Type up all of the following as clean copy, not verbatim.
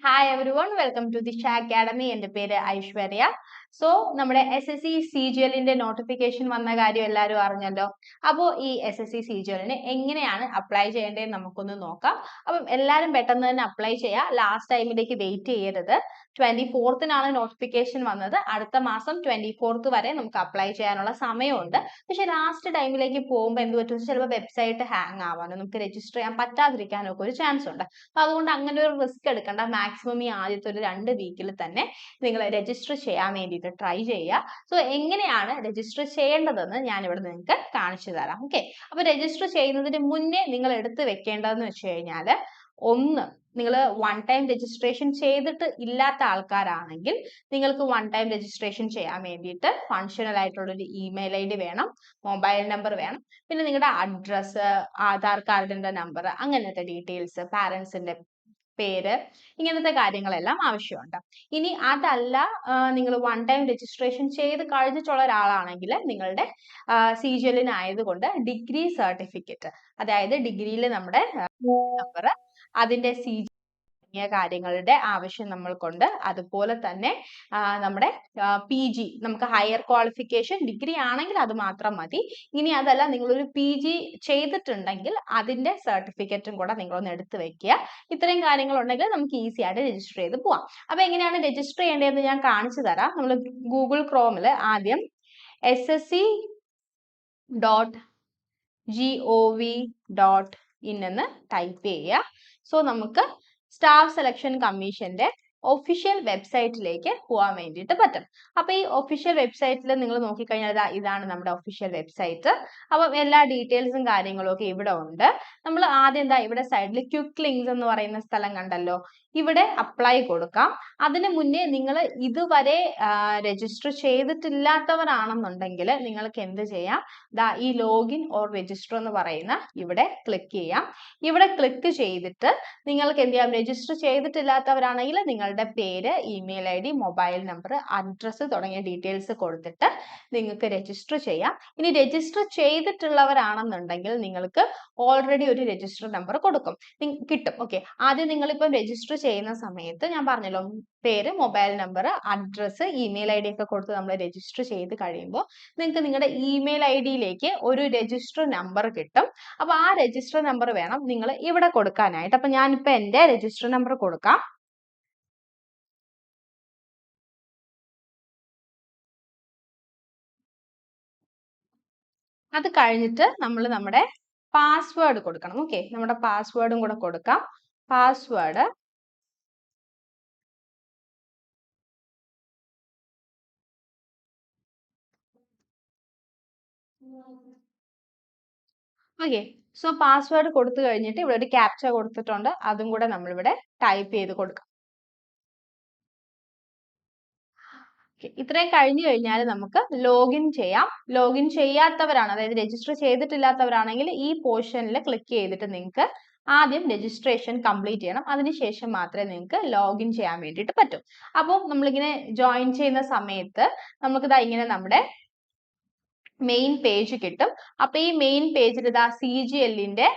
Hi everyone, welcome to Disha academy. എൻ്റെ പേര് Aishwarya. So നമ്മുടെ SSC CGLന്റെ നോട്ടിഫിക്കേഷൻ വന്ന കാര്യം എല്ലാവരും അറിഞ്ഞല്ലോ. അപ്പോൾ ഈ SSC CGLന് എങ്ങനെയാണ് അപ്ലൈ ചെയ്യേണ്ടതെന്ന് നമുക്കൊന്ന് നോക്കാം. അപ്പം എല്ലാവരും പെട്ടെന്ന് തന്നെ അപ്ലൈ ചെയ്യുക. ലാസ്റ്റ് ടൈമിലേക്ക് വെയിറ്റ് ചെയ്യരുത്. 24-നാണ് നോട്ടിഫിക്കേഷൻ വന്നത്. അടുത്ത മാസം 24th വരെ നമുക്ക് അപ്ലൈ ചെയ്യാനുള്ള സമയമുണ്ട്. പക്ഷെ ലാസ്റ്റ് ടൈമിലേക്ക് പോകുമ്പോൾ എന്ത് പറ്റും, ചിലപ്പോൾ വെബ്സൈറ്റ് ഹാങ് ആവാനോ നമുക്ക് രജിസ്റ്റർ ചെയ്യാൻ പറ്റാതിരിക്കാനോ ഒക്കെ ഒരു ചാൻസ് ഉണ്ട്. അപ്പൊ അതുകൊണ്ട് അങ്ങനെ ഒരു റിസ്ക് എടുക്കണ്ട. മാക്സിമം ഈ ആദ്യത്തെ ഒരു 2 വീക്കിൽ തന്നെ നിങ്ങൾ രജിസ്റ്റർ ചെയ്യാൻ വേണ്ടിയിട്ട് ട്രൈ ചെയ്യുക. സോ എങ്ങനെയാണ് രജിസ്റ്റർ ചെയ്യേണ്ടതെന്ന് ഞാൻ ഇവിടെ നിങ്ങൾക്ക് കാണിച്ചു തരാം. ഓക്കെ, അപ്പൊ രജിസ്റ്റർ ചെയ്യുന്നതിന് മുന്നേ നിങ്ങൾ എടുത്ത് വെക്കേണ്ടതെന്ന് വെച്ച് കഴിഞ്ഞാൽ, ഒന്ന്, നിങ്ങൾ വൺ ടൈം രജിസ്ട്രേഷൻ ചെയ്തിട്ട് ഇല്ലാത്ത ആൾക്കാരാണെങ്കിൽ നിങ്ങൾക്ക് വൺ ടൈം രജിസ്ട്രേഷൻ ചെയ്യാൻ വേണ്ടിയിട്ട് ഫങ്ഷണൽ ആയിട്ടുള്ള ഒരു ഇമെയിൽ ID വേണം, മൊബൈൽ നമ്പർ വേണം, പിന്നെ നിങ്ങളുടെ അഡ്രസ്സ്, ആധാർ കാർഡിന്റെ നമ്പർ, അങ്ങനത്തെ ഡീറ്റെയിൽസ്, പാരന്റ്സിന്റെ പേര്, ഇങ്ങനത്തെ കാര്യങ്ങളെല്ലാം ആവശ്യമുണ്ട്. ഇനി അതല്ല, നിങ്ങൾ വൺ ടൈം രജിസ്ട്രേഷൻ ചെയ്ത് കഴിഞ്ഞിട്ടുള്ള ഒരാളാണെങ്കിൽ നിങ്ങളുടെ CGLനായതുകൊണ്ട് ഡിഗ്രി സർട്ടിഫിക്കറ്റ്, അതായത് ഡിഗ്രിയിൽ നമ്മുടെ നമ്പർ, അതിന്റെ CG കാര്യങ്ങളുടെ ആവശ്യം നമ്മൾക്കുണ്ട്. അതുപോലെ തന്നെ നമ്മുടെ PG, നമുക്ക് ഹയർ ക്വാളിഫിക്കേഷൻ ഡിഗ്രി ആണെങ്കിൽ അത് മാത്രം മതി. ഇനി അതല്ല, നിങ്ങളൊരു PG ചെയ്തിട്ടുണ്ടെങ്കിൽ അതിന്റെ സർട്ടിഫിക്കറ്റും കൂടെ നിങ്ങളൊന്ന് എടുത്തു വെക്കുക. ഇത്രയും കാര്യങ്ങൾ ഉണ്ടെങ്കിൽ നമുക്ക് ഈസി ആയിട്ട് രജിസ്റ്റർ ചെയ്ത് പോവാം. അപ്പൊ എങ്ങനെയാണ് രജിസ്റ്റർ ചെയ്യേണ്ടതെന്ന് ഞാൻ കാണിച്ചു തരാം. നമ്മൾ ഗൂഗിൾ ക്രോമിൽ ആദ്യം ssc.gov.in എന്ന് ടൈപ്പ് ചെയ്യുക. സോ നമുക്ക് സ്റ്റാഫ് സെലക്ഷൻ കമ്മീഷന്റെ ഒഫീഷ്യൽ വെബ്സൈറ്റിലേക്ക് പോകാൻ വേണ്ടിയിട്ട് പറ്റും. അപ്പൊ ഈ ഒഫീഷ്യൽ വെബ്സൈറ്റിൽ നിങ്ങൾ നോക്കിക്കഴിഞ്ഞാൽ ഇതാണ് നമ്മുടെ ഒഫീഷ്യൽ വെബ്സൈറ്റ്. അപ്പം എല്ലാ ഡീറ്റെയിൽസും കാര്യങ്ങളും ഒക്കെ ഇവിടെ ഉണ്ട്. നമ്മൾ ആദ്യം ഇവിടെ സൈഡിൽ ക്വിക്ക് ലിങ്ക്സ് എന്ന് പറയുന്ന സ്ഥലം കണ്ടല്ലോ, ഇവിടെ അപ്ലൈ കൊടുക്കാം. അതിന് മുന്നേ നിങ്ങൾ ഇതുവരെ രജിസ്റ്റർ ചെയ്തിട്ടില്ലാത്തവരാണെന്നുണ്ടെങ്കിൽ നിങ്ങൾക്ക് എന്ത് ചെയ്യാം, ഈ ലോഗിൻ ഓർ രജിസ്റ്റർ എന്ന് പറയുന്ന ഇവിടെ ക്ലിക്ക് ചെയ്യാം. ഇവിടെ ക്ലിക്ക് ചെയ്തിട്ട് നിങ്ങൾക്ക് എന്ത് ചെയ്യാം, രജിസ്റ്റർ ചെയ്തിട്ടില്ലാത്തവരാണെങ്കിൽ നിങ്ങളുടെ പേര്, email ID, mobile number, address തുടങ്ങിയ ഡീറ്റെയിൽസ് കൊടുത്തിട്ട് നിങ്ങൾക്ക് രജിസ്റ്റർ ചെയ്യാം. ഇനി രജിസ്റ്റർ ചെയ്തിട്ടുള്ളവരാണെന്നുണ്ടെങ്കിൽ നിങ്ങൾക്ക് ഓൾറെഡി ഒരു രജിസ്റ്റർ നമ്പർ കിട്ടും. ഓക്കെ, ആദ്യം നിങ്ങളിപ്പം രജിസ്റ്റർ ചെയ്യുന്ന സമയത്ത് ഞാൻ പറഞ്ഞല്ലോ, പേര്, mobile number, address, email ID ഒക്കെ കൊടുത്ത് നമ്മൾ രജിസ്റ്റർ ചെയ്ത് കഴിയുമ്പോൾ നിങ്ങൾക്ക് നിങ്ങളുടെ ഇമെയിൽ IDയിലേക്ക് ഒരു രജിസ്റ്റർ നമ്പർ കിട്ടും. അപ്പൊ ആ രജിസ്റ്റർ നമ്പർ വേണം നിങ്ങൾ ഇവിടെ കൊടുക്കാനായിട്ട്. അപ്പൊ ഞാനിപ്പോ എന്റെ രജിസ്റ്റർ നമ്പർ കൊടുക്കാം. അത് കഴിഞ്ഞിട്ട് നമ്മൾ നമ്മുടെ പാസ്വേഡ് കൊടുക്കണം. ഓക്കെ, നമ്മുടെ പാസ്വേഡും കൂടെ കൊടുക്കാം. പാസ്വേഡ് ഓക്കെ, സോ പാസ്വേഡ് കൊടുത്തു കഴിഞ്ഞിട്ട് ഇവിടെ ഒരു ക്യാപ്ച കൊടുത്തിട്ടുണ്ട്, അതും കൂടെ നമ്മളിവിടെ ടൈപ്പ് ചെയ്ത് കൊടുക്കാം. ഇത്രയും കഴിഞ്ഞു കഴിഞ്ഞാൽ നമുക്ക് ലോഗിൻ ചെയ്യാം. ലോഗിൻ ചെയ്യാത്തവരാണ്, അതായത് രജിസ്റ്റർ ചെയ്തിട്ടില്ലാത്തവരാണെങ്കിൽ ഈ പോർഷനിൽ ക്ലിക്ക് ചെയ്തിട്ട് നിങ്ങൾക്ക് ആദ്യം രജിസ്ട്രേഷൻ കംപ്ലീറ്റ് ചെയ്യണം. അതിനുശേഷം മാത്രമേ നിങ്ങൾക്ക് ലോഗിൻ ചെയ്യാൻ വേണ്ടിയിട്ട് പറ്റും. അപ്പോൾ നമ്മളിങ്ങനെ ജോയിൻ ചെയ്യുന്ന സമയത്ത് നമുക്ക് ഇങ്ങനെ നമ്മുടെ മെയിൻ പേജ് കിട്ടും. അപ്പൊ ഈ മെയിൻ പേജിൽ CGLന്റെ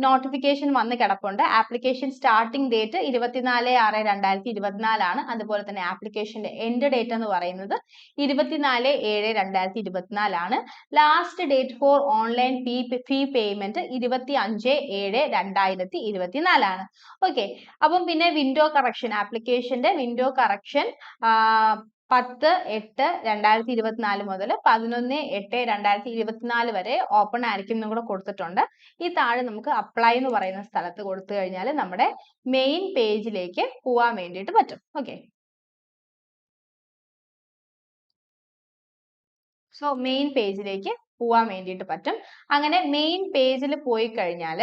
നോട്ടിഫിക്കേഷൻ വന്ന് കിടപ്പുണ്ട്. ആപ്ലിക്കേഷൻ സ്റ്റാർട്ടിംഗ് ഡേറ്റ് 24/6/2024 ആണ്. അതുപോലെ തന്നെ ആപ്ലിക്കേഷന്റെ എൻഡ് ഡേറ്റ് എന്ന് പറയുന്നത് 24/7/2024 ആണ്. Last date for online fee payment 25/7/2024 ആണ്. ഓക്കെ, അപ്പം പിന്നെ വിൻഡോ കറക്ഷൻ, ആപ്ലിക്കേഷന്റെ വിൻഡോ കറക്ഷൻ 10/8/2024 മുതൽ 11/8/2024 വരെ ഓപ്പൺ ആയിരിക്കും എന്നും കൂടെ കൊടുത്തിട്ടുണ്ട്. ഈ താഴെ നമുക്ക് അപ്ലൈ എന്ന് പറയുന്ന സ്ഥലത്ത് കൊടുത്തു കഴിഞ്ഞാൽ നമ്മുടെ മെയിൻ പേജിലേക്ക് പോവാൻ വേണ്ടിയിട്ട് പറ്റും. ഓക്കെ, സോ മെയിൻ പേജിലേക്ക് പോവാൻ വേണ്ടിയിട്ട് പറ്റും. അങ്ങനെ മെയിൻ പേജിൽ പോയി കഴിഞ്ഞാൽ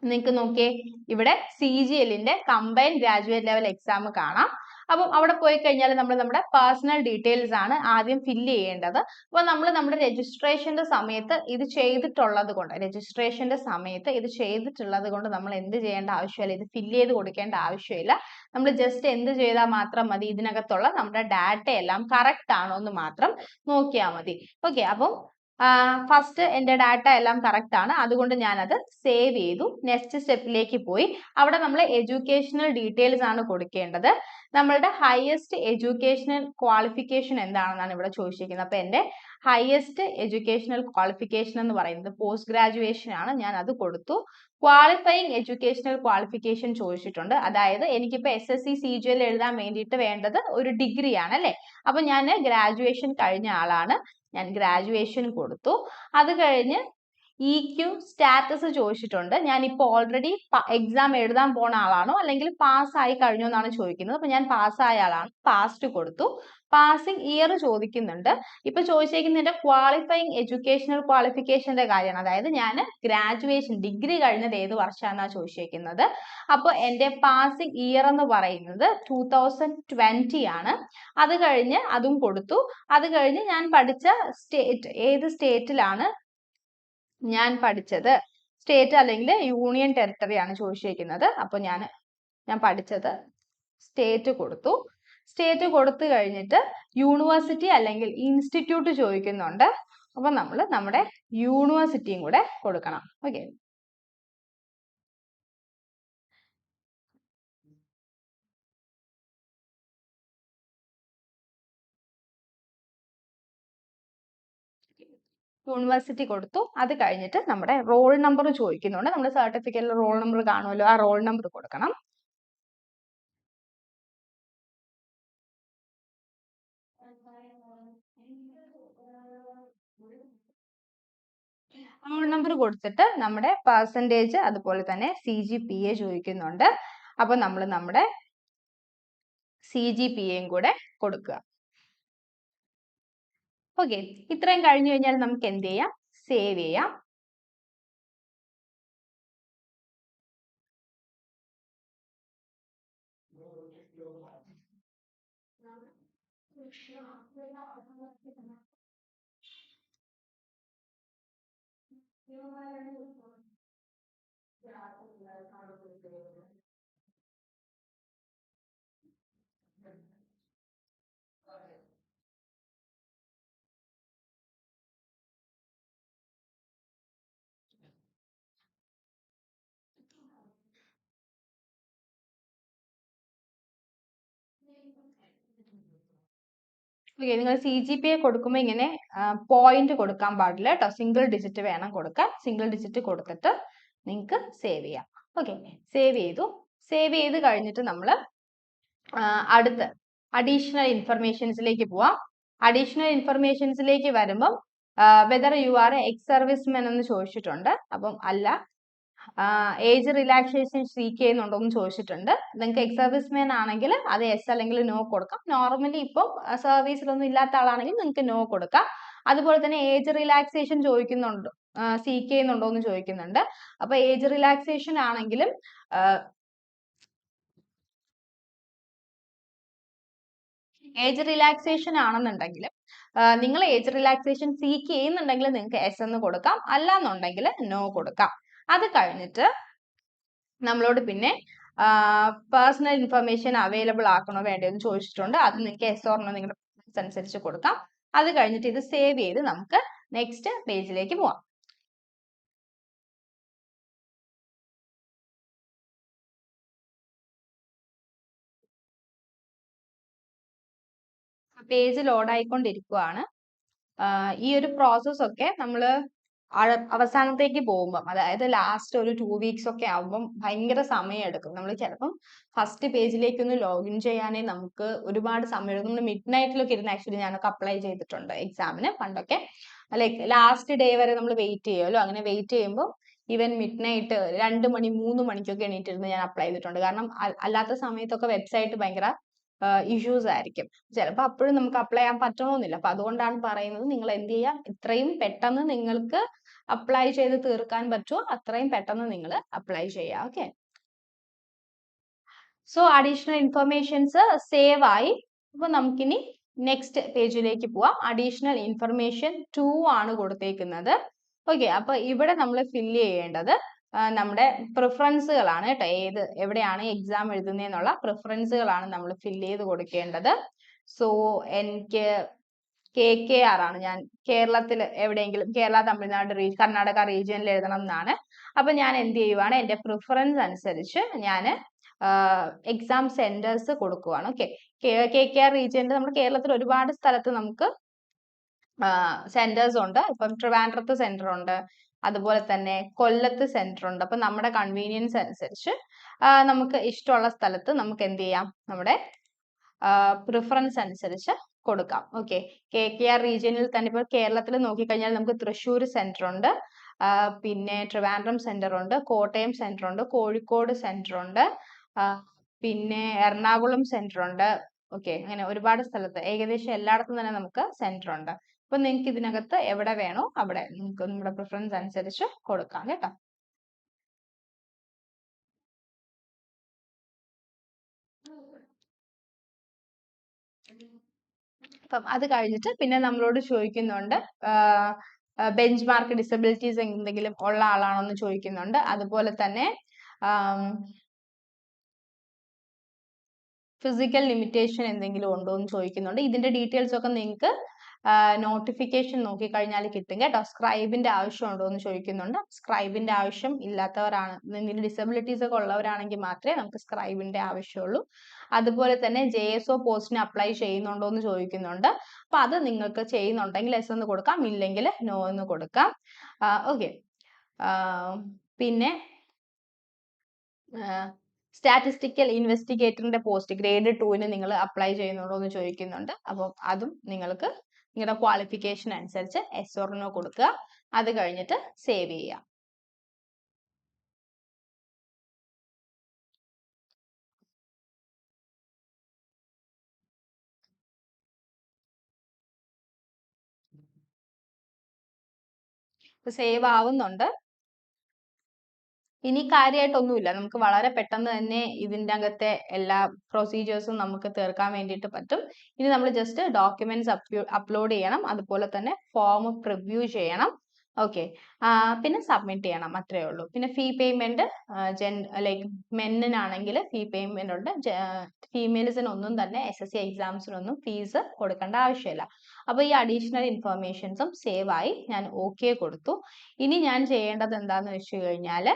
നിങ്ങൾക്ക് നോക്കിയേ, ഇവിടെ CGLന്റെ കമ്പൈൻഡ് ഗ്രാജുവേറ്റ് ലെവൽ എക്സാം കാണാം. അപ്പം അവിടെ പോയി കഴിഞ്ഞാൽ നമ്മൾ നമ്മുടെ പേഴ്സണൽ ഡീറ്റെയിൽസ് ആണ് ആദ്യം ഫില്ല് ചെയ്യേണ്ടത്. അപ്പോൾ നമ്മൾ നമ്മുടെ രജിസ്ട്രേഷന്റെ സമയത്ത് ഇത് ചെയ്തിട്ടുള്ളത് കൊണ്ട് നമ്മൾ എന്ത് ചെയ്യേണ്ട ആവശ്യമില്ല, ഇത് ഫില്ല് ചെയ്ത് കൊടുക്കേണ്ട ആവശ്യമില്ല. നമ്മൾ ജസ്റ്റ് എന്ത് ചെയ്താൽ മാത്രം മതി, ഇതിനകത്തുള്ള നമ്മുടെ ഡാറ്റ എല്ലാം കറക്റ്റ് ആണോ എന്ന് മാത്രം നോക്കിയാൽ മതി. ഓക്കെ, അപ്പം ഫസ്റ്റ് എൻ്റെ ഡാറ്റ എല്ലാം കറക്റ്റ് ആണ്, അതുകൊണ്ട് ഞാനത് സേവ് ചെയ്തു. നെക്സ്റ്റ് സ്റ്റെപ്പിലേക്ക് പോയി. അവിടെ നമ്മൾ എഡ്യൂക്കേഷണൽ ഡീറ്റെയിൽസ് ആണ് കൊടുക്കേണ്ടത്. നമ്മളുടെ ഹയസ്റ്റ് എഡ്യൂക്കേഷണൽ ക്വാളിഫിക്കേഷൻ എന്താണെന്നാണ് ഇവിടെ ചോദിച്ചിരിക്കുന്നത്. അപ്പൊ എൻ്റെ ഹയസ്റ്റ് എഡ്യൂക്കേഷണൽ ക്വാളിഫിക്കേഷൻ എന്ന് പറയുന്നത് പോസ്റ്റ് ഗ്രാജുവേഷൻ ആണ്. ഞാൻ അത് കൊടുത്തു. ക്വാളിഫയിങ് എഡ്യൂക്കേഷണൽ ക്വാളിഫിക്കേഷൻ ചോദിച്ചിട്ടുണ്ട്. അതായത് എനിക്കിപ്പോൾ SSC CGL എഴുതാൻ വേണ്ടിയിട്ട് വേണ്ടത് ഒരു ഡിഗ്രി ആണ് അല്ലേ. അപ്പൊ ഞാൻ ഗ്രാജുവേഷൻ കഴിഞ്ഞ ആളാണ്, ഞാൻ ഗ്രാജുവേഷൻ കൊടുത്തു. അത് കഴിഞ്ഞ് EQ സ്റ്റാറ്റസ് ചോദിച്ചിട്ടുണ്ട്. ഞാനിപ്പോൾ ഓൾറെഡി എക്സാം എഴുതാൻ പോണ ആളാണോ അല്ലെങ്കിൽ പാസ്സായി കഴിഞ്ഞോ എന്നാണ് ചോദിക്കുന്നത്. അപ്പൊ ഞാൻ പാസ്സായ ആളാണ്, പാസ്റ്റ് കൊടുത്തു. പാസിംഗ് ഇയർ ചോദിക്കുന്നുണ്ട്. ഇപ്പൊ ചോദിച്ചേക്കുന്നതിന്റെ ക്വാളിഫയിങ് എഡ്യൂക്കേഷണൽ ക്വാളിഫിക്കേഷന്റെ കാര്യമാണ്. അതായത് ഞാൻ ഗ്രാജുവേഷൻ ഡിഗ്രി കഴിഞ്ഞത് ഏത് വർഷമാണെന്നാണ് ചോദിച്ചേക്കുന്നത്. അപ്പോൾ എൻ്റെ പാസിംഗ് ഇയർ എന്ന് പറയുന്നത് 2020 ആണ്. അത് കഴിഞ്ഞ് അതും കൊടുത്തു. അത് കഴിഞ്ഞ് ഞാൻ പഠിച്ച സ്റ്റേറ്റ്, ഏത് സ്റ്റേറ്റിലാണ് ഞാൻ പഠിച്ചത്, സ്റ്റേറ്റ് അല്ലെങ്കിൽ യൂണിയൻ ടെറിട്ടറി ആണ് ചോദിച്ചിരിക്കുന്നത്. അപ്പൊ ഞാൻ പഠിച്ചത് സ്റ്റേറ്റ് കൊടുത്തു. സ്റ്റേറ്റ് കൊടുത്തു കഴിഞ്ഞിട്ട് യൂണിവേഴ്സിറ്റി അല്ലെങ്കിൽ ഇൻസ്റ്റിറ്റ്യൂട്ട് ചോദിക്കുന്നുണ്ട്. അപ്പൊ നമ്മൾ നമ്മുടെ യൂണിവേഴ്സിറ്റിയും കൂടെ കൊടുക്കണം. ഓക്കെ, യൂണിവേഴ്സിറ്റി കൊടുത്തു. അത് കഴിഞ്ഞിട്ട് നമ്മുടെ റോൾ നമ്പർ ചോദിക്കുന്നുണ്ട്. നമ്മുടെ സർട്ടിഫിക്കറ്റിൽ റോൾ നമ്പർ കാണുമല്ലോ, ആ റോൾ നമ്പർ കൊടുക്കണം. റോൾ നമ്പർ കൊടുത്തിട്ട് നമ്മുടെ പെർസെൻറ്റേജ് അതുപോലെ തന്നെ CGPA ചോദിക്കുന്നുണ്ട്. അപ്പൊ നമ്മൾ നമ്മുടെ CGPAയും കൂടെ കൊടുക്കുക. ഓക്കെ, ഇത്രയും കഴിഞ്ഞു കഴിഞ്ഞാൽ നമുക്ക് എന്ത് ചെയ്യാം, സേവ് ചെയ്യാം. ഓക്കെ, നിങ്ങൾ CGPA കൊടുക്കുമ്പോൾ ഇങ്ങനെ പോയിന്റ് കൊടുക്കാൻ പാടില്ല കേട്ടോ. സിംഗിൾ ഡിജിറ്റ് വേണം കൊടുക്കാൻ. സിംഗിൾ ഡിജിറ്റ് കൊടുത്തിട്ട് നിങ്ങൾക്ക് സേവ് ചെയ്യാം. ഓക്കെ, സേവ് ചെയ്തു. സേവ് ചെയ്ത് കഴിഞ്ഞിട്ട് നമ്മൾ അടുത്ത അഡീഷണൽ ഇൻഫർമേഷൻസിലേക്ക് പോവാം. അഡീഷണൽ ഇൻഫർമേഷൻസിലേക്ക് വരുമ്പം whether you are ex servicemen എന്ന് ചോദിച്ചിട്ടുണ്ട്. അപ്പം അല്ല. ഏജ് റിലാക്സേഷൻ സീക്ക് ചെയ്യുന്നുണ്ടോ എന്ന് ചോദിച്ചിട്ടുണ്ട്. നിങ്ങൾക്ക് എക്സ് സർവീസ്മെൻ ആണെങ്കിൽ അത് എസ് അല്ലെങ്കിൽ നോ കൊടുക്കാം. നോർമലി ഇപ്പം സർവീസിലൊന്നും ഇല്ലാത്ത ആളാണെങ്കിൽ നിങ്ങൾക്ക് നോ കൊടുക്കാം. അതുപോലെ തന്നെ ഏജ് റിലാക്സേഷൻ ചോദിക്കുന്നുണ്ടോ, സീക്ക് ചെയ്യുന്നുണ്ടോ എന്ന് ചോദിക്കുന്നുണ്ട്. അപ്പൊ ഏജ് റിലാക്സേഷൻ ആണെങ്കിലും ഏജ് റിലാക്സേഷൻ ആണെന്നുണ്ടെങ്കിൽ നിങ്ങൾ ഏജ് റിലാക്സേഷൻ സീക്ക് ചെയ്യുന്നുണ്ടെങ്കിൽ നിങ്ങൾക്ക് എസ് എന്ന് കൊടുക്കാം, അല്ലാന്നുണ്ടെങ്കിൽ നോ കൊടുക്കാം. അത് കഴിഞ്ഞിട്ട് നമ്മളോട് പിന്നെ പേഴ്സണൽ ഇൻഫർമേഷൻ അവൈലബിൾ ആക്കണോ വേണ്ടയോ എന്ന് ചോദിച്ചിട്ടുണ്ട്. അത് നിങ്ങൾക്ക് എസ് ഓർ നോ നിങ്ങളുടെ അനുസരിച്ച് കൊടുക്കാം. അത് കഴിഞ്ഞിട്ട് ഇത് സേവ് ചെയ്ത് നമുക്ക് നെക്സ്റ്റ് പേജിലേക്ക് പോവാം. പേജ് ലോഡ് ആയിക്കൊണ്ടിരിക്കുകയാണ്. ഈ ഒരു പ്രോസസ് ഒക്കെ നമ്മൾ അവസാനത്തേക്ക് പോകുമ്പോൾ, അതായത് ലാസ്റ്റ് ഒരു 2 weeks ഒക്കെ ആകുമ്പം ഭയങ്കര സമയം എടുക്കും. നമ്മൾ ചിലപ്പം ഫസ്റ്റ് പേജിലേക്കൊന്ന് ലോഗിൻ ചെയ്യാനേ നമുക്ക് ഒരുപാട് സമയം എടുക്കും. നമ്മൾ മിഡ് നൈറ്റിലൊക്കെ ഇരുന്ന് ആക്ച്വലി ഞാനൊക്കെ അപ്ലൈ ചെയ്തിട്ടുണ്ട് എക്സാമിന് പണ്ടൊക്കെ. ലൈക്ക് ലാസ്റ്റ് ഡേ വരെ നമ്മൾ വെയിറ്റ് ചെയ്യുമല്ലോ. അങ്ങനെ വെയിറ്റ് ചെയ്യുമ്പോൾ ഈവൻ മിഡ് നൈറ്റ് 2 മണി 3 മണിക്കൊക്കെ എണീറ്റിരുന്ന് ഞാൻ അപ്ലൈ ചെയ്തിട്ടുണ്ട്. കാരണം അല്ലാത്ത സമയത്തൊക്കെ വെബ്സൈറ്റ് ഭയങ്കര ഇഷ്യൂസ് ആയിരിക്കും. ചിലപ്പോൾ അപ്പോഴും നമുക്ക് അപ്ലൈ ചെയ്യാൻ പറ്റണമെന്നില്ല. അപ്പൊ അതുകൊണ്ടാണ് പറയുന്നത്, നിങ്ങൾ എന്ത് ചെയ്യുക, ഇത്രയും പെട്ടെന്ന് നിങ്ങൾക്ക് അപ്ലൈ ചെയ്ത് തീർക്കാൻ പറ്റുമോ അത്രയും പെട്ടെന്ന് നിങ്ങൾ അപ്ലൈ ചെയ്യുക. Okay, so additional informations save ആയി. അപ്പൊ നമുക്കിനി നെക്സ്റ്റ് പേജിലേക്ക് പോവാം. അഡീഷണൽ ഇൻഫർമേഷൻ 2 ആണ് കൊടുത്തേക്കുന്നത്. ഓക്കെ, അപ്പൊ ഇവിടെ നമ്മൾ ഫില്ല് ചെയ്യേണ്ടത് നമ്മുടെ പ്രിഫറൻസുകളാണ് കേട്ടോ. എവിടെയാണ് എക്സാം എഴുതുന്നതെന്നുള്ള പ്രിഫറൻസുകളാണ് നമ്മൾ ഫില്ല് ചെയ്ത് കൊടുക്കേണ്ടത്. സോ എനിക്ക് KKR ആണ്. ഞാൻ കേരളത്തിൽ എവിടെയെങ്കിലും കേരള, തമിഴ്നാട്, കർണാടക റീജിയനിൽ എഴുതണം എന്നാണ്. അപ്പൊ ഞാൻ എന്ത് ചെയ്യുവാണ്, എന്റെ പ്രിഫറൻസ് അനുസരിച്ച് ഞാൻ എക്സാം സെന്റേഴ്സ് കൊടുക്കുവാണ്. ഓക്കെ, KKR റീജിയനിൽ നമ്മുടെ കേരളത്തിൽ ഒരുപാട് സ്ഥലത്ത് നമുക്ക് സെന്റേഴ്സ് ഉണ്ട്. ഇപ്പം ട്രിവാൻഡ്രത്ത് സെന്റർ ഉണ്ട്, അതുപോലെ തന്നെ കൊല്ലത്ത് സെന്റർ ഉണ്ട്. അപ്പൊ നമ്മുടെ കൺവീനിയൻസ് അനുസരിച്ച് നമുക്ക് ഇഷ്ടമുള്ള സ്ഥലത്ത് നമുക്ക് എന്ത് ചെയ്യാം, നമ്മുടെ പ്രിഫറൻസ് അനുസരിച്ച് കൊടുക്കാം. ഓക്കെ, KKR റീജിയനിൽ തന്നെ ഇപ്പോൾ കേരളത്തിൽ നോക്കിക്കഴിഞ്ഞാൽ നമുക്ക് തൃശ്ശൂർ സെന്റർ ഉണ്ട്, പിന്നെ ട്രിവാൻഡ്രം സെന്റർ ഉണ്ട്, കോട്ടയം സെന്റർ ഉണ്ട്, കോഴിക്കോട് സെന്റർ ഉണ്ട്, പിന്നെ എറണാകുളം സെന്റർ ഉണ്ട്. ഓക്കെ, അങ്ങനെ ഒരുപാട് സ്ഥലത്ത് ഏകദേശം എല്ലായിടത്തും തന്നെ നമുക്ക് സെന്റർ ഉണ്ട്. അപ്പൊ നിങ്ങൾക്ക് ഇതിനകത്ത് എവിടെ വേണോ അവിടെ നിങ്ങൾക്ക് നമ്മുടെ പ്രിഫറൻസ് അനുസരിച്ച് കൊടുക്കാം കേട്ടോ. അപ്പം അത് കഴിഞ്ഞിട്ട് പിന്നെ നമ്മളോട് ചോദിക്കുന്നുണ്ട് ബെഞ്ച് മാർക്ക് ഡിസബിലിറ്റീസ് എന്തെങ്കിലും ഉള്ള ആളാണോ എന്ന് ചോദിക്കുന്നുണ്ട്. അതുപോലെ തന്നെ ഫിസിക്കൽ ലിമിറ്റേഷൻ എന്തെങ്കിലും ഉണ്ടോ എന്ന് ചോദിക്കുന്നുണ്ട്. ഇതിന്റെ ഡീറ്റെയിൽസ് ഒക്കെ നിങ്ങൾക്ക് നോട്ടിഫിക്കേഷൻ നോക്കിക്കഴിഞ്ഞാൽ കിട്ടും കേട്ടോ. സ്ക്രൈബിന്റെ ആവശ്യം ഉണ്ടോ എന്ന് ചോദിക്കുന്നുണ്ട്. സ്ക്രൈബിന്റെ ആവശ്യം ഇല്ലാത്തവരാണ്, എന്തെങ്കിലും ഡിസബിലിറ്റീസ് ഒക്കെ ഉള്ളവരാണെങ്കിൽ മാത്രമേ നമുക്ക് സ്ക്രൈബിന്റെ ആവശ്യമുള്ളൂ. അതുപോലെ തന്നെ JSO പോസ്റ്റിന് അപ്ലൈ ചെയ്യുന്നുണ്ടോ എന്ന് ചോദിക്കുന്നുണ്ട്. അപ്പൊ അത് നിങ്ങൾക്ക് ചെയ്യുന്നുണ്ടെങ്കിൽ yes എന്ന് കൊടുക്കാം, ഇല്ലെങ്കിൽ no എന്ന് കൊടുക്കാം. ഓക്കെ, പിന്നെ സ്റ്റാറ്റിസ്റ്റിക്കൽ ഇൻവെസ്റ്റിഗേറ്ററിന്റെ പോസ്റ്റ് ഗ്രേഡ് 2-ന് നിങ്ങൾ അപ്ലൈ ചെയ്യുന്നുണ്ടോ എന്ന് ചോദിക്കുന്നുണ്ട്. അപ്പം അതും നിങ്ങൾക്ക് നിങ്ങളുടെ ക്വാളിഫിക്കേഷൻ അനുസരിച്ച് yes or no കൊടുക്കുക. അത് കഴിഞ്ഞിട്ട് സേവ് ചെയ്യുക. സേവ് ആവുന്നുണ്ട്. ഇനി കാര്യമായിട്ടൊന്നുമില്ല, നമുക്ക് വളരെ പെട്ടെന്ന് തന്നെ ഇതിൻ്റെ അകത്തെ എല്ലാ പ്രൊസീജിയേഴ്സും നമുക്ക് തീർക്കാൻ വേണ്ടിയിട്ട് പറ്റും. ഇനി നമ്മൾ ജസ്റ്റ് ഡോക്യുമെന്റ്സ് അപ്ലോഡ് ചെയ്യണം, അതുപോലെ തന്നെ ഫോം പ്രിവ്യൂ ചെയ്യണം. ഓക്കെ, പിന്നെ സബ്മിറ്റ് ചെയ്യണം, അത്രേ ഉള്ളൂ. പിന്നെ ഫീ പേയ്മെന്റ് ലൈക്ക് മെന്നിനാണെങ്കിൽ ഫീ പേയ്മെന്റ് ഉണ്ട്, ഫീമെയിൽസിനൊന്നും തന്നെ SSC എക്സാംസിനൊന്നും ഫീസ് കൊടുക്കേണ്ട ആവശ്യമില്ല. അപ്പോൾ ഈ അഡീഷണൽ ഇൻഫർമേഷൻസും സേവ് ആയി, ഞാൻ ഓക്കെ കൊടുത്തു. ഇനി ഞാൻ ചെയ്യേണ്ടത് എന്താണെന്ന് വെച്ച് കഴിഞ്ഞാൽ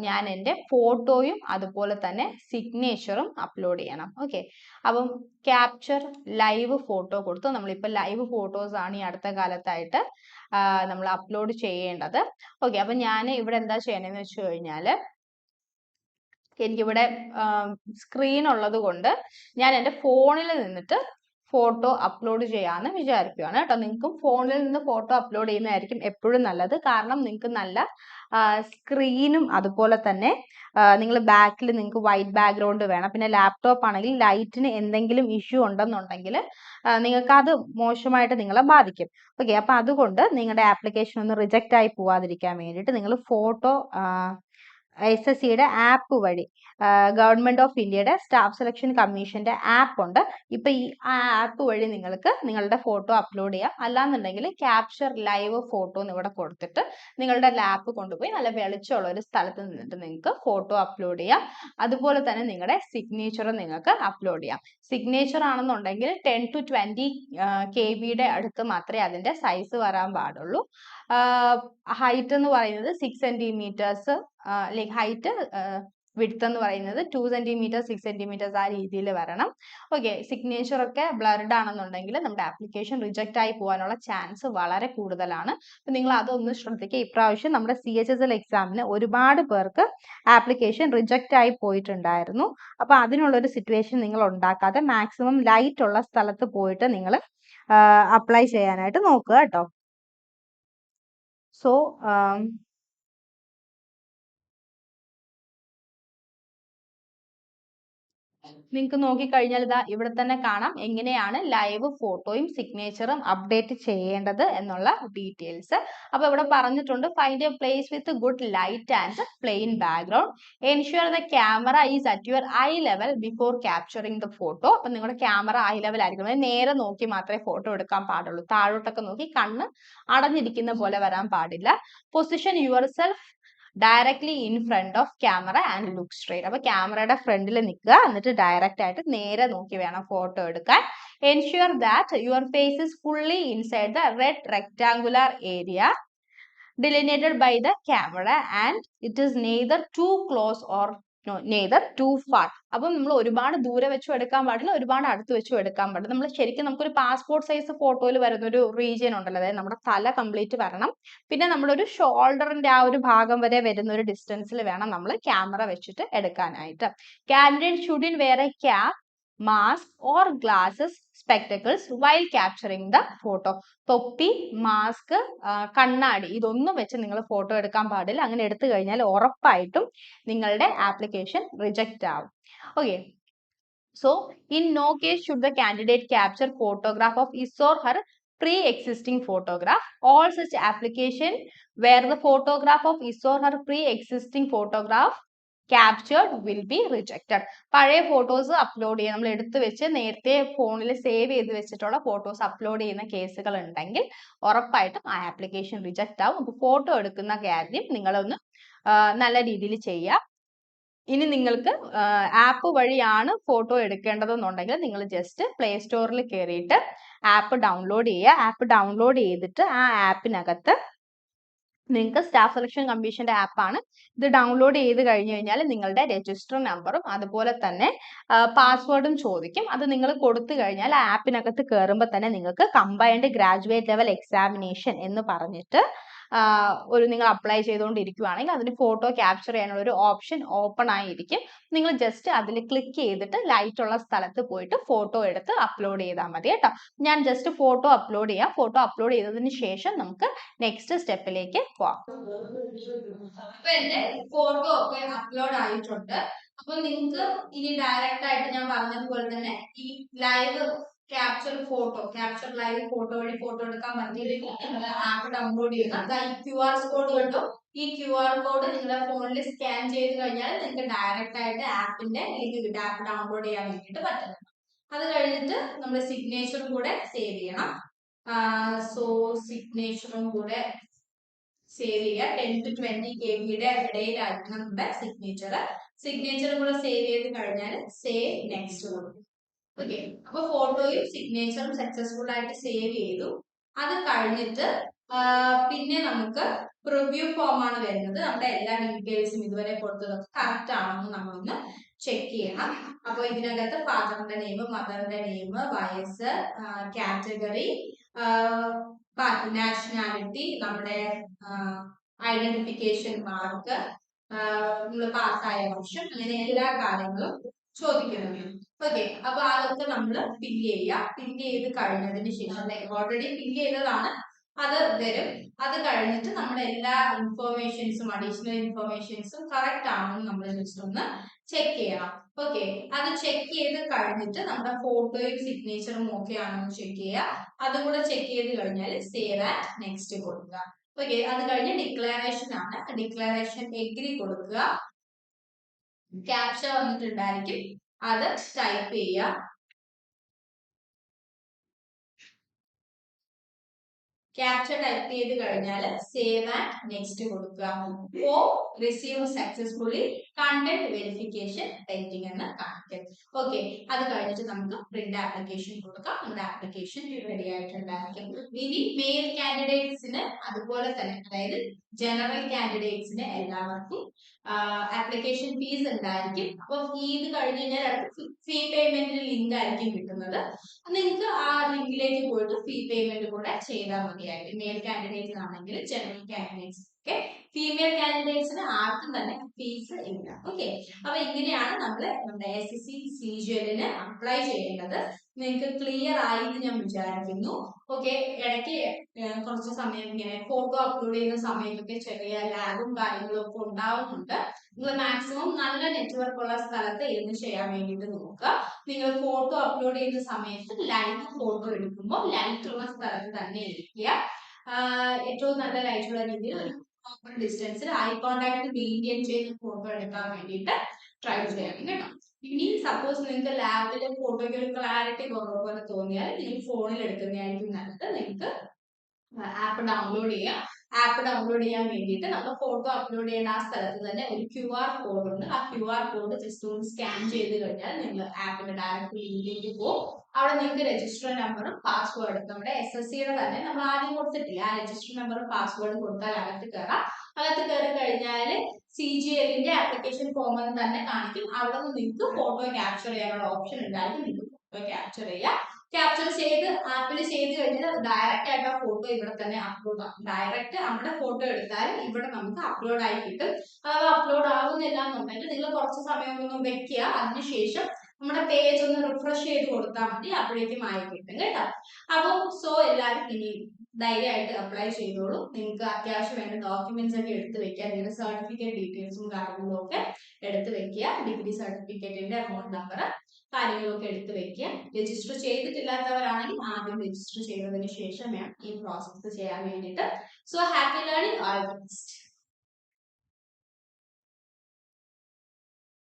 ഞാൻ എൻ്റെ ഫോട്ടോയും അതുപോലെ തന്നെ സിഗ്നേച്ചറും അപ്ലോഡ് ചെയ്യണം. ഓക്കെ, അപ്പം ക്യാപ്ചർ ലൈവ് ഫോട്ടോ കൊടുത്തു. നമ്മളിപ്പോൾ ലൈവ് ഫോട്ടോസ് ആണ് ഈ അടുത്ത കാലത്തായിട്ട് നമ്മൾ അപ്ലോഡ് ചെയ്യേണ്ടത്. ഓക്കെ, അപ്പം ഞാൻ ഇവിടെ എന്താ ചെയ്യണമെന്ന് വെച്ച് കഴിഞ്ഞാൽ എനിക്കിവിടെ സ്ക്രീൻ ഉള്ളത് കൊണ്ട് ഞാൻ എൻ്റെ ഫോണിൽ നിന്നിട്ട് ഫോട്ടോ അപ്ലോഡ് ചെയ്യാമെന്ന് വിചാരിക്കുകയാണ് കേട്ടോ. നിങ്ങൾക്കും ഫോണിൽ നിന്ന് ഫോട്ടോ അപ്ലോഡ് ചെയ്യുന്നതായിരിക്കും എപ്പോഴും നല്ലത്. കാരണം നിങ്ങൾക്ക് നല്ല സ്ക്രീനും അതുപോലെ തന്നെ നിങ്ങൾ ബാക്കിൽ നിങ്ങൾക്ക് വൈറ്റ് ബാക്ക്ഗ്രൗണ്ട് വേണം. പിന്നെ ലാപ്ടോപ്പ് ആണെങ്കിൽ ലൈറ്റിന് എന്തെങ്കിലും ഇഷ്യൂ ഉണ്ടെന്നുണ്ടെങ്കിൽ നിങ്ങൾക്ക് അത് മോശമായിട്ട് നിങ്ങളെ ബാധിക്കും. ഓക്കെ, അപ്പം അതുകൊണ്ട് നിങ്ങളുടെ ആപ്ലിക്കേഷൻ ഒന്ന് റിജക്റ്റ് ആയി പോവാതിരിക്കാൻ വേണ്ടിയിട്ട് നിങ്ങൾ ഫോട്ടോ SSCയുടെ ആപ്പ് വഴി ഗവൺമെന്റ് ഓഫ് ഇന്ത്യയുടെ സ്റ്റാഫ് സെലക്ഷൻ കമ്മീഷന്റെ ആപ്പ് ഉണ്ട്. ഇപ്പൊ ഈ ആപ്പ് വഴി നിങ്ങൾക്ക് നിങ്ങളുടെ ഫോട്ടോ അപ്ലോഡ് ചെയ്യാം. അല്ലാന്നുണ്ടെങ്കിൽ ക്യാപ്ചർ ലൈവ് ഫോട്ടോ എന്ന് ഇവിടെ കൊടുത്തിട്ട് നിങ്ങളുടെ ലാപ്പ് കൊണ്ടുപോയി നല്ല വെളിച്ചമുള്ള ഒരു സ്ഥലത്ത് നിന്നിട്ട് നിങ്ങൾക്ക് ഫോട്ടോ അപ്ലോഡ് ചെയ്യാം. അതുപോലെ തന്നെ നിങ്ങളുടെ സിഗ്നേച്ചർ നിങ്ങൾക്ക് അപ്ലോഡ് ചെയ്യാം. സിഗ്നേച്ചർ ആണെന്നുണ്ടെങ്കിൽ 10 to 20 KB അടുത്ത് മാത്രമേ അതിന്റെ സൈസ് വരാൻ പാടുള്ളൂ. ഹൈറ്റ് എന്ന് പറയുന്നത് 6 സെന്റിമീറ്റേഴ്സ്, ലൈക്ക് ഹൈറ്റ് വിഡ്ത്ത് എന്ന് പറയുന്നത് 2 സെന്റിമീറ്റർ 6 സെന്റിമീറ്റേഴ്സ് ആ രീതിയിൽ വരണം. ഓക്കെ, സിഗ്നേച്ചർ ഒക്കെ ബ്ലർഡ് ആണെന്നുണ്ടെങ്കിൽ നമ്മുടെ ആപ്ലിക്കേഷൻ റിജക്റ്റ് ആയി പോകാനുള്ള ചാൻസ് വളരെ കൂടുതലാണ്. അപ്പം നിങ്ങൾ അതൊന്ന് ശ്രദ്ധിക്കുക. ഇപ്രാവശ്യം നമ്മുടെ CHSL എക്സാമിന് ഒരുപാട് പേർക്ക് ആപ്ലിക്കേഷൻ റിജക്റ്റ് ആയി പോയിട്ടുണ്ടായിരുന്നു. അപ്പോൾ അതിനുള്ളൊരു സിറ്റുവേഷൻ നിങ്ങൾ ഉണ്ടാക്കാതെ മാക്സിമം ലൈറ്റ് ഉള്ള സ്ഥലത്ത് പോയിട്ട് നിങ്ങൾ അപ്ലൈ ചെയ്യാനായിട്ട് നോക്കുക കേട്ടോ. സോ നിങ്ങൾക്ക് നോക്കിക്കഴിഞ്ഞാൽ ഇതാ ഇവിടെ തന്നെ കാണാം എങ്ങനെയാണ് ലൈവ് ഫോട്ടോയും സിഗ്നേച്ചറും അപ്ഡേറ്റ് ചെയ്യേണ്ടത് എന്നുള്ള ഡീറ്റെയിൽസ്. അപ്പോൾ ഇവിടെ പറഞ്ഞിട്ടുണ്ട് find a place with good light and plain background, ensure the camera is at your eye level before capturing the photo. അപ്പം നിങ്ങളുടെ ക്യാമറ ഐ ലെവൽ ആയിരിക്കണം, നേരെ നോക്കി മാത്രമേ ഫോട്ടോ എടുക്കാൻ പാടുള്ളൂ. താഴോട്ടൊക്കെ നോക്കി കണ്ണ് അടഞ്ഞിരിക്കുന്ന പോലെ വരാൻ പാടില്ല. Position yourself directly in front of camera and look straight. അപ്പൊ ക്യാമറയുടെ ഫ്രണ്ടിൽ നിൽക്കുക, എന്നിട്ട് ഡയറക്റ്റ് ആയിട്ട് നേരെ നോക്കി വേണം ഫോട്ടോ എടുക്കാൻ. Ensure that your face is fully inside the red rectangular area delineated by the camera and it is neither too close or neither too far. അപ്പം നമ്മൾ ഒരുപാട് ദൂരെ വെച്ചും എടുക്കാൻ പാടില്ല, ഒരുപാട് അടുത്ത് വെച്ചും എടുക്കാൻ പാടില്ല. നമ്മൾ ശരിക്കും നമുക്കൊരു പാസ്പോർട്ട് സൈസ് ഫോട്ടോയിൽ വരുന്ന ഒരു റീജിയൻ ഉണ്ടല്ലോ, അതായത് നമ്മുടെ തല കംപ്ലീറ്റ് വരണം, പിന്നെ നമ്മുടെ ഒരു ഷോൾഡറിന്റെ ആ ഒരു ഭാഗം വരെ വരുന്ന ഒരു ഡിസ്റ്റൻസിൽ വേണം നമ്മൾ ക്യാമറ വെച്ചിട്ട് എടുക്കാനായിട്ട്. Candidate shouldn't wear a cap, mask or glasses, spectacles while capturing the photo. തൊപ്പി, മാസ്ക്, കണ്ണാടി ഇതൊന്നും വെച്ച് നിങ്ങൾ ഫോട്ടോ എടുക്കാൻ പാടില്ല. അങ്ങനെ എടുത്തു കഴിഞ്ഞാൽ ഉറപ്പായിട്ടും നിങ്ങളുടെ ആപ്ലിക്കേഷൻ റിജക്റ്റ് ആവും. Okay, so in no case should the candidate capture photograph of his or her pre-existing photograph. All such application where the photograph of his or her pre-existing photograph captured will be rejected. പഴയ photos upload ചെയ്യാൻ നമ്മൾ എടുത്തു വെച്ച് നേരത്തെ ഫോണിൽ save ചെയ്ത് വെച്ചിട്ടുള്ള photos upload ചെയ്യുന്ന കേസുകൾ ഉണ്ടെങ്കിൽ ഉറപ്പായിട്ടും ആ ആപ്ലിക്കേഷൻ റിജക്റ്റ് ആവും. അപ്പോൾ ഫോട്ടോ എടുക്കുന്ന കാര്യം നിങ്ങളൊന്ന് നല്ല രീതിയിൽ ചെയ്യുക. ഇനി നിങ്ങൾക്ക് ആപ്പ് വഴിയാണ് ഫോട്ടോ എടുക്കേണ്ടതെന്നുണ്ടെങ്കിൽ നിങ്ങൾ ജസ്റ്റ് പ്ലേ സ്റ്റോറിൽ കയറിയിട്ട് ആപ്പ് ഡൗൺലോഡ് ചെയ്യുക. ആപ്പ് ഡൗൺലോഡ് ചെയ്തിട്ട് ആ ആപ്പിനകത്ത് നിങ്ങൾക്ക് സ്റ്റാഫ് സെലക്ഷൻ കമ്മീഷന്റെ ആപ്പാണ്, ഇത് ഡൗൺലോഡ് ചെയ്ത് കഴിഞ്ഞു കഴിഞ്ഞാൽ നിങ്ങളുടെ രജിസ്റ്റർ നമ്പറും അതുപോലെ തന്നെ പാസ്വേഡും ചോദിക്കും. അത് നിങ്ങൾ കൊടുത്തു കഴിഞ്ഞാൽ ആ ആപ്പിനകത്ത് കയറുമ്പോൾ തന്നെ നിങ്ങൾക്ക് കമ്പൈൻഡ് ഗ്രാജുവേറ്റ് ലെവൽ എക്സാമിനേഷൻ എന്ന് പറഞ്ഞിട്ട് ഒരു നിങ്ങൾ അപ്ലൈ ചെയ്തുകൊണ്ടിരിക്കുകയാണെങ്കിൽ അതിന് ഫോട്ടോ ക്യാപ്ചർ ചെയ്യാനുള്ള ഒരു ഓപ്ഷൻ ഓപ്പൺ ആയിരിക്കും. നിങ്ങൾ ജസ്റ്റ് അതിൽ ക്ലിക്ക് ചെയ്തിട്ട് ലൈറ്റ് ഉള്ള സ്ഥലത്ത് പോയിട്ട് ഫോട്ടോ എടുത്ത് അപ്ലോഡ് ചെയ്താൽ മതി കേട്ടോ. ഞാൻ ജസ്റ്റ് ഫോട്ടോ അപ്ലോഡ് ചെയ്യാം. ഫോട്ടോ അപ്ലോഡ് ചെയ്തതിന് ശേഷം നമുക്ക് നെക്സ്റ്റ് സ്റ്റെപ്പിലേക്ക് പോവാം. അപ്പൊ എന്റെ ഫോട്ടോ ഒക്കെ അപ്ലോഡ് ആയിട്ടുണ്ട്. അപ്പൊ നിങ്ങൾക്ക് ഇനി ഡയറക്റ്റ് ആയിട്ട് ഞാൻ പറഞ്ഞതുപോലെ തന്നെ ഈ ലൈവ് ക്യാപ്ചർ ലൈവ് ഫോട്ടോ വഴി ഫോട്ടോ എടുക്കാൻ പറ്റിയില്ലെങ്കിൽ നിങ്ങൾ ആപ്പ് ഡൗൺലോഡ് ചെയ്യുക. ഈ QR കോഡ് കണ്ടു, ഈ QR കോഡ് നിങ്ങളുടെ ഫോണിൽ സ്കാൻ ചെയ്ത് കഴിഞ്ഞാൽ നിങ്ങൾക്ക് ഡയറക്റ്റ് ആയിട്ട് ആപ്പിന്റെ ലിങ്ക് കിട്ടും, ആപ്പ് ഡൗൺലോഡ് ചെയ്യാൻ വേണ്ടിയിട്ട് പറ്റുന്നത്. അത് കഴിഞ്ഞിട്ട് നമ്മൾ സിഗ്നേച്ചറും കൂടെ സേവ് ചെയ്യണം. സോ സിഗ്നേച്ചറും കൂടെ സേവ് ചെയ്യുക. 10 to 20 KB ഇടയിലായിരിക്കണം നമ്മുടെ സിഗ്നേച്ചറും കൂടെ സേവ് ചെയ്ത് കഴിഞ്ഞാൽ സേവ് നെക്സ്റ്റ് കൊടുക്കും. ഓക്കെ, അപ്പൊ ഫോട്ടോയും സിഗ്നേച്ചറും സക്സസ്ഫുൾ ആയിട്ട് സേവ് ചെയ്തു. അത് കഴിഞ്ഞിട്ട് പിന്നെ നമുക്ക് പ്രിവ്യൂ ഫോം ആണ് വരുന്നത്. നമ്മുടെ എല്ലാ ഡീറ്റെയിൽസും ഇതുവരെ കൊടുത്തതൊക്കെ കറക്റ്റ് ആണെന്ന് നമ്മളൊന്ന് ചെക്ക് ചെയ്യണം. അപ്പൊ ഇതിനകത്ത് ഫാദറിന്റെ നെയിം, മദറിന്റെ നെയിം, വയസ്സ്, കാറ്റഗറി, നാഷണാലിറ്റി, നമ്മുടെ ഐഡന്റിഫിക്കേഷൻ മാർക്ക്, നമ്മൾ പാസ്സായ വർഷം, അങ്ങനെ എല്ലാ കാര്യങ്ങളും ചോദിക്കുന്നുണ്ട്. ഓക്കെ, അപ്പൊ അതൊക്കെ നമ്മൾ ഫില്ല് ചെയ്യുക. ഫില്ല് ചെയ്ത് കഴിഞ്ഞതിന് ശേഷം ഓൾറെഡി ഫില്ല് ചെയ്തതാണ്, അത് വരും. അത് കഴിഞ്ഞിട്ട് നമ്മുടെ എല്ലാ ഇൻഫോർമേഷൻസും അഡീഷണൽ ഇൻഫോർമേഷൻസും കറക്റ്റ് ആണെന്ന് നമ്മൾ ജസ്റ്റ് ഒന്ന് ചെക്ക് ചെയ്യണം. ഓക്കെ, അത് ചെക്ക് ചെയ്ത് കഴിഞ്ഞിട്ട് നമ്മുടെ ഫോട്ടോയും സിഗ്നേച്ചറും ഓക്കെ ആണെന്ന് ചെക്ക് ചെയ്യുക. അതും കൂടെ ചെക്ക് ചെയ്ത് കഴിഞ്ഞാൽ സേവ് ആൻഡ് നെക്സ്റ്റ് കൊടുക്കുക. ഓക്കെ, അത് കഴിഞ്ഞ് ഡിക്ലറേഷൻ ആണ്. ഡിക്ലറേഷൻ എഗ്രി കൊടുക്കുക. ക്യാപ്ച വന്നിട്ടുണ്ടായിരിക്കും, അത് ടൈപ്പ് ചെയ്യുക. ക്യാപ്ച ടൈപ്പ് ചെയ്ത് കഴിഞ്ഞാൽ സേവ് ആൻഡ് നെക്സ്റ്റ് കൊടുക്കുക. ഓ receive successfully, content verification pending എന്ന് കാണിക്കും. ഓക്കെ, അത് കഴിഞ്ഞിട്ട് നമുക്ക് പ്രിന്റ് ആപ്ലിക്കേഷൻ കൊടുക്കാം. നമ്മുടെ ആപ്ലിക്കേഷൻ റെഡി ആയിട്ടുണ്ടായിരിക്കും. ഇനി മെയിൽ കാൻഡിഡേറ്റ്സിന് അതുപോലെ തന്നെ, അതായത് ജനറൽ കാൻഡിഡേറ്റ്സിന് എല്ലാവർക്കും ആപ്ലിക്കേഷൻ ഫീസ് ഉണ്ടായിരിക്കും. അപ്പൊ ഇത് കഴിഞ്ഞ് കഴിഞ്ഞാൽ ഫീ പേയ്മെന്റിന് ലിങ്ക് ആയിരിക്കും കിട്ടുന്നത്. നിങ്ങൾക്ക് ആ ലിങ്കിലേക്ക് പോയിട്ട് ഫീ പേയ്മെന്റ് കൂടെ ചെയ്താൽ മതിയായിരിക്കും. മെയിൽ കാൻഡിഡേറ്റ്സ് ആണെങ്കിൽ, ജനറൽ കാൻഡിഡേറ്റ്സ് ഒക്കെ. ഫീമെയിൽ കാൻഡിഡേറ്റ്സിന് ആർക്കും തന്നെ ഫീസ് ഇല്ല. ഓക്കെ, അപ്പൊ ഇങ്ങനെയാണ് നമ്മൾ നമ്മുടെ SSC CGL അപ്ലൈ ചെയ്യേണ്ടത്. നിങ്ങൾക്ക് ക്ലിയർ ആയി എന്ന് ഞാൻ വിചാരിക്കുന്നു. ഓക്കെ, ഇടയ്ക്ക് കുറച്ച് സമയം ഇങ്ങനെ ഫോട്ടോ അപ്ലോഡ് ചെയ്യുന്ന സമയത്തൊക്കെ ചെറിയ ലാഗും കാര്യങ്ങളും ഒക്കെ ഉണ്ടാവുന്നുണ്ട്. നിങ്ങൾ മാക്സിമം നല്ല നെറ്റ്വർക്ക് ഉള്ള സ്ഥലത്ത് ഇരുന്ന് ചെയ്യാൻ വേണ്ടിയിട്ട് നോക്കുക. നിങ്ങൾ ഫോട്ടോ അപ്ലോഡ് ചെയ്യുന്ന സമയത്ത് ലൈറ്റ് ഫോട്ടോ എടുക്കുമ്പോൾ ലൈറ്റ് ഉള്ള സ്ഥലത്ത് തന്നെ ഇരിക്കുക. ഏറ്റവും നല്ല ലൈറ്റ് ഉള്ള രീതിയിൽ ഒരു പ്രോപ്പർ ഡിസ്റ്റൻസിൽ ഐ കോണ്ടാക്ട് മെയിൻറ്റെയിൻ ചെയ്ത് ഫോട്ടോ എടുക്കാൻ വേണ്ടിയിട്ട് ട്രൈ ചെയ്യണം കേട്ടോ. ഇനി സപ്പോസ് നിങ്ങൾക്ക് ലാബിലെ ഫോട്ടോയ്ക്ക് ഒരു ക്ലാരിറ്റി കുറവ് പോലെ തോന്നിയാൽ നിങ്ങൾ ഫോണിൽ എടുക്കുന്നതായിരിക്കും നല്ലത്. നിങ്ങൾക്ക് ആപ്പ് ഡൗൺലോഡ് ചെയ്യുക. ആപ്പ് ഡൗൺലോഡ് ചെയ്യാൻ വേണ്ടിയിട്ട് നമ്മൾ ഫോട്ടോ അപ്ലോഡ് ചെയ്യേണ്ട ആ സ്ഥലത്ത് തന്നെ ഒരു QR കോഡ് ഉണ്ട്. ആ QR കോഡ് ജസ്റ്റ് ഒന്ന് സ്കാൻ ചെയ്ത് കഴിഞ്ഞാൽ നിങ്ങൾ ആപ്പിന്റെ ഡയറക്റ്റ് ലിങ്കിലേക്ക് പോകും. അവിടെ നിങ്ങൾക്ക് രജിസ്റ്റർ നമ്പറും പാസ്വേഡും നമ്മുടെ SSCയുടെ തന്നെ നമ്മൾ ആദ്യം കൊടുത്തിട്ടില്ല, ആ രജിസ്റ്റർ നമ്പറും പാസ്വേഡും കൊടുത്താൽ അകത്ത് കയറാം. അകത്ത് കയറി കഴിഞ്ഞാൽ CGLന്റെ ആപ്ലിക്കേഷൻ ഫോം എന്ന് തന്നെ കാണിക്കും. അവിടെ നിന്ന് നിങ്ങൾക്ക് ഫോട്ടോ ക്യാപ്ചർ ചെയ്യാനുള്ള ഓപ്ഷൻ ഉണ്ടായിരിക്കും. നിങ്ങൾക്ക് ഫോട്ടോ ക്യാപ്ചർ ചെയ്യാം. ക്യാപ്ചർ ചെയ്ത് ആപ്പിൽ ചെയ്ത് കഴിഞ്ഞാൽ ഡയറക്റ്റ് ആയിട്ട് ആ ഫോട്ടോ ഇവിടെ തന്നെ അപ്ലോഡ് ആകും. ഡയറക്റ്റ് നമ്മുടെ ഫോട്ടോ എടുത്താൽ ഇവിടെ നമുക്ക് അപ്ലോഡ് ആയി കിട്ടും. അത് അപ്ലോഡ് ആകുന്നില്ല എന്നുണ്ടെങ്കിൽ നിങ്ങൾ കുറച്ച് സമയം ഒന്ന് വെക്കുക. അതിനുശേഷം നമ്മുടെ പേജ് ഒന്ന് റിഫ്രഷ് ചെയ്ത് കൊടുത്താൽ മതി, അപ്പോഴേക്കും ആയി കിട്ടും കേട്ടോ. അപ്പം എല്ലാവരും ഇനി ധൈര്യമായിട്ട് അപ്ലൈ ചെയ്തോളൂ. നിങ്ങൾക്ക് അത്യാവശ്യം വേണ്ട ഡോക്യുമെന്റ്സ് ഒക്കെ എടുത്ത് വെക്കുക. നിങ്ങളുടെ സർട്ടിഫിക്കറ്റ് ഡീറ്റെയിൽസും കാര്യങ്ങളും ഒക്കെ എടുത്ത് വെക്കുക. ഡിഗ്രി സർട്ടിഫിക്കറ്റിന്റെ അക്കൗണ്ട് നമ്പർ കാര്യങ്ങളൊക്കെ എടുത്ത് വെക്കുക. രജിസ്റ്റർ ചെയ്തിട്ടില്ലാത്തവരാണെങ്കിൽ ആദ്യം രജിസ്റ്റർ ചെയ്തതിന് ശേഷം വേണം ഈ പ്രോസസ്സ് ചെയ്യാൻ വേണ്ടിയിട്ട്. So happy learning, all the best.